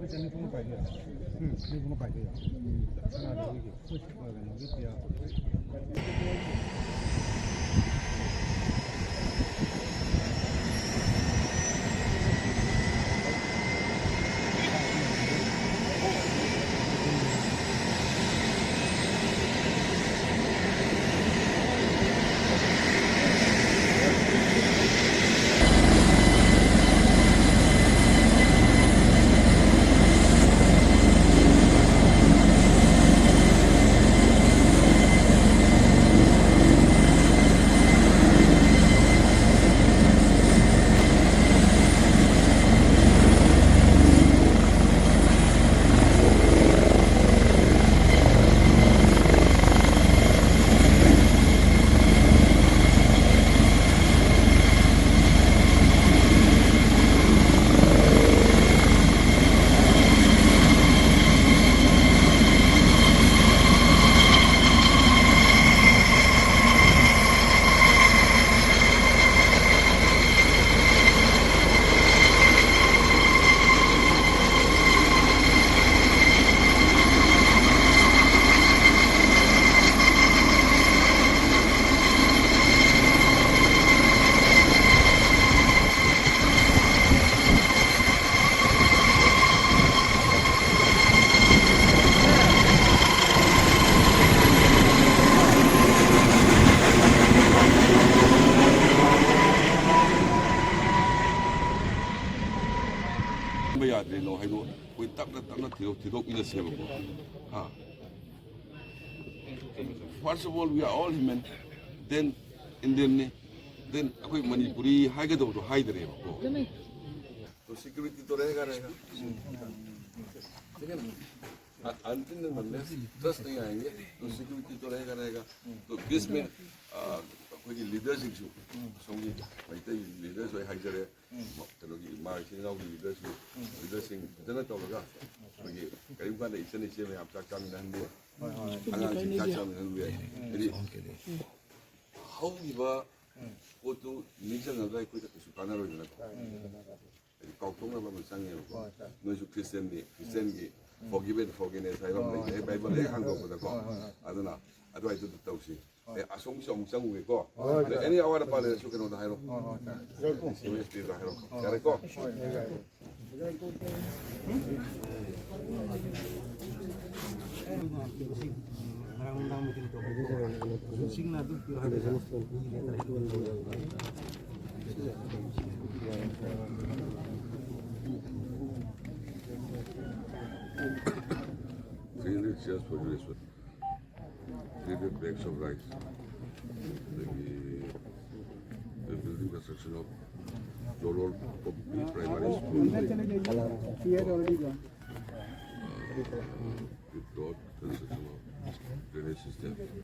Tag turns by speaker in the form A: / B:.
A: telefono paide. Telefono paide. Sana lagi. Lagi dia.
B: First of all, we are all human. Then Indian, then कोई Manipuri high के तो high दे रहे हैं को. तो security तो रहेगा. ठीक है ना? अंतिम में मतलब trust नहीं आएंगे. तो security तो रहेगा. तो बीच में कोई leadership जो सोंगी, भाई तो leaders वही हाई करे. तो लोग marketing का leadership जना तो लगा. कोई करीब का इसे में आप तक काम नहीं है. 하나씩 같이 하면 왜? 그리 하우기가 그것도 민정아가 있고 그 가나로 되는 거. 걱정을 하면 상해요. 너희 크리스천이 forgiveness 하이로 내 바이블에 한 거보다 거. 아드나 아도 아이도 듣다 혹시 아송시 엄청 우고 애니 아와라 빨래 쇼케노 다 하이로. CSO 다 하이로. 잘했고.
A: Orang-orang mungkin itu sing na tuh ada
B: Just for this one. 300 bags of rice. The building construction of Jolol Primary School. With construction of drainage system.